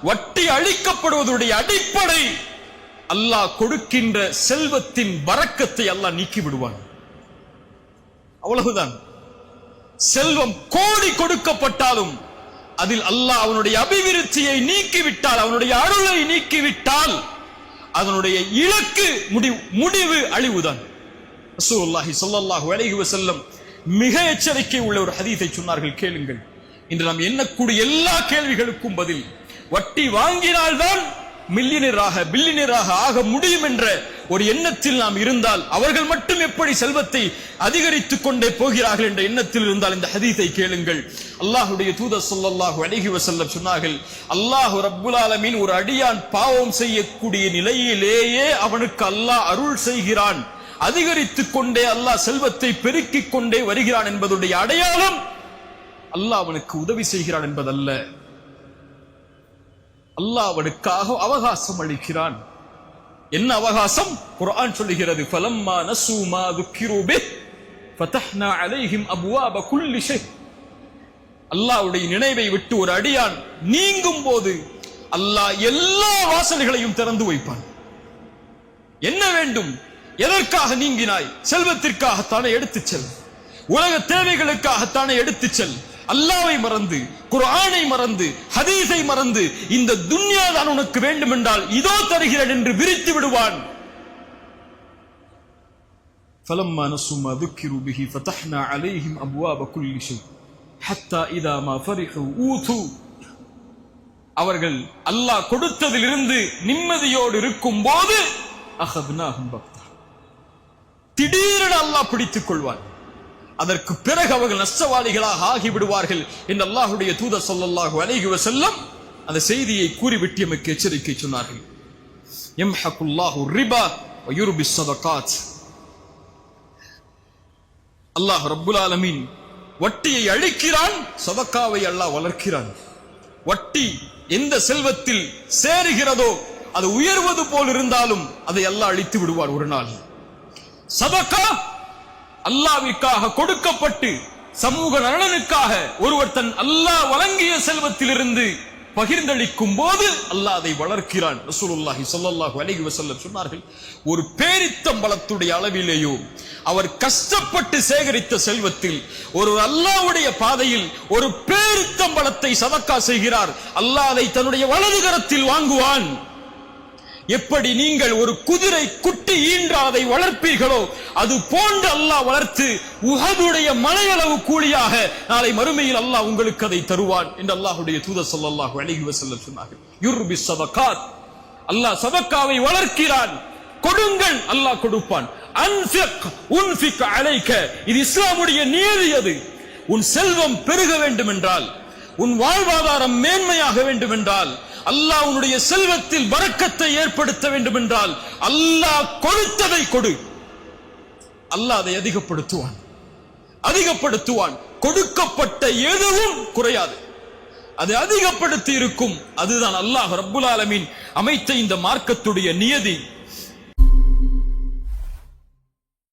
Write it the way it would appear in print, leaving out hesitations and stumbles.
வட்டி அளிக்கப்படுவதுடைய அடிப்படை அல்லாஹ் கொடுக்கின்ற செல்வத்தின் பரக்கத்தை அல்லாஹ் நீக்கி விடுவான். அவ்வளவுதான். செல்வம் கோடி கொடுக்கப்பட்டாலும் அதில் அல்லாஹ் அவனுடைய அபிவிருத்தியை நீக்கிவிட்டால், அவனுடைய அருளை நீக்கிவிட்டால், அதனுடைய இலக்கு முடிவு அழிவுதான். ரசூலுல்லாஹி ஸல்லல்லாஹு அலைஹி வஸல்லம் மிக எச்சரிக்கை உள்ள ஒரு ஹதீஸை சொன்னார்கள், கேளுங்கள். இன்று நாம் எண்ணக்கூடிய எல்லா கேள்விகளுக்கும் பதில். வட்டி வாங்கினால்தான் பில்லியனராக ஆக முடியும் என்ற ஒரு எண்ணத்தில் நாம் இருந்தால், அவர்கள் மட்டும் எப்படி செல்வத்தை அதிகரித்துக் கொண்டே போகிறார்கள் என்ற எண்ணத்தில் இருந்தால் இந்த ஹதீஸை கேளுங்கள். அல்லாஹ்வுடைய தூதர் ஸல்லல்லாஹு அலைஹி வஸல்லம் சொன்னார்கள், அல்லாஹ் ரப்புல் ஆலமீன் ஒரு அடியான் பாவம் செய்யக்கூடிய நிலையிலேயே அவனுக்கு அல்லாஹ் அருள் செய்கிறான், அதிகரித்துக் கொண்டே அல்லாஹ் செல்வத்தை பெருக்கிக் கொண்டே வருகிறான் என்பதுடைய அடையாளம் அல்லாஹ் அவனுக்கு உதவி செய்கிறான் என்பதல்ல, அல்லாஹ் அவனுக்காக அவகாசம் அளிக்கிறான். என்ன அவகாசம்? குர்ஆன் சொல்லுகிறது, ஃபலம்மா நஸூ மா ذுக்கிரு பிஹ் ஃபதஹ்னா அலைஹிம் அப்வாப குல்லி ஷை. அல்லாஹ்வுடைய நினைவை விட்டு ஒரு அடியான் நீங்கும் போது அல்லாஹ் எல்லா வாசல்களையும் திறந்து வைப்பான். என்ன வேண்டும்? எதற்காக நீங்கினாய்? செல்வத்திற்காகத்தானே எடுத்துச் செல், உலக தேவைகளுக்காகத்தானே எடுத்துச் செல். அல்லாஹ்வை மறந்து, குர்ஆனை மறந்து, ஹதீஸை மறந்து இந்த துன்யா தான் உனக்கு வேண்டும் என்றால் இதோ தருகிறேன் என்று விரித்து விடுவான். فلما نسوا ما ذكروا به فتحنا عليهم ابواب كل شيء حتى اذا ما فرحوا اوتوا. அவர்கள் அல்லாஹ் கொடுத்ததிலிருந்து நிம்மதியோடு இருக்கும் போது அஹத்னாஹும் பக்தா, திடீரென அல்லாஹ் பிடித்துக் கொள்வான். அதற்கு பிறகு அவர்கள் நஷ்டவாளிகளாக ஆகிவிடுவார்கள் என்று அல்லாஹ்வுடைய தூதர் ஸல்லல்லாஹு அலைஹி வஸல்லம் அந்த செய்தியை கூறிவிட்டு எமக்கு எச்சரிக்கை சொன்னார்கள். யம்ஹகுல்லாஹு ரிபா வ யுர்பிஸ் ஸதகாத். அல்லாஹ் ரப்புல் ஆலமீன் வட்டியை அழிக்கிறான், சதகாவை அல்லாஹ் வளர்க்கிறான். வட்டி எந்த செல்வத்தில் சேருகிறதோ அது உயர்வது போல் இருந்தாலும் அதை அல்லாஹ் அழித்து விடுவார் ஒரு நாள். சதகா அல்லாஹ்விற்காக கொடுக்கப்பட்டு சமூக நலனுக்காக ஒருவர் தன் அல்லாஹ் வழங்கிய செல்வத்திலிருந்து பகிர்ந்தளிக்கும் போது அல்லாஹ் அதை வளர்க்கிறான். ரசூலுல்லாஹி ஸல்லல்லாஹு அலைஹி வஸல்லம் சொன்னார்கள், ஒரு பேரித்தம்பழத்துடைய அளவிலேயோ அவர் கஷ்டப்பட்டு சேகரித்த செல்வத்தில் ஒரு அல்லாஹ்வுடைய பாதையில் ஒரு பேரித்தம்பழத்தை சதக்கா செய்கிறார், அல்லாஹ் அதை தன்னுடைய வலது கரத்தில் வாங்குவான். எப்படி நீங்கள் ஒரு குதிரை குட்டி ஈன்றால் அதை வளர்ப்பீர்களோ அது போன்று அல்லாஹ் வளர்த்து உஹதுடைய மலையளவு கூலியாக நாளை மறுமையில் அல்லாஹ் உங்களுக்கு அதை தருவான் என்று அல்லாஹ்வுடைய தூதர் ஸல்லல்லாஹு அலைஹி வஸல்லம் சொன்னார்கள். யுர்பிஸ் ஸதகாத், அல்லாஹ் சதகாவை வளர்க்கிறான். கொடுங்கள், அல்லாஹ் கொடுப்பான். அன்ஃபிக் உன்ஃபிக் அலைக, இது இஸ்லாமுடைய நியதி. அது உன் செல்வம் பெருக வேண்டும் என்றால், உன் வாழ்வாதாரம் மேன்மையாக வேண்டும் என்றால், அல்லாஹ் உன்னுடைய செல்வத்தில் பரக்கத்தை ஏற்படுத்த வேண்டும் என்றால் அல்லாஹ் கொடுத்ததை கொடு, அல்லாஹ் அதை அதிகப்படுத்துவான். கொடுக்கப்பட்ட எதுவும் குறையாது, அது அதிகப்படுத்தி இருக்கும். அதுதான் அல்லாஹ் ரப்புல் ஆலமீன் அமைத்த இந்த மார்க்கத்துடைய நியதி.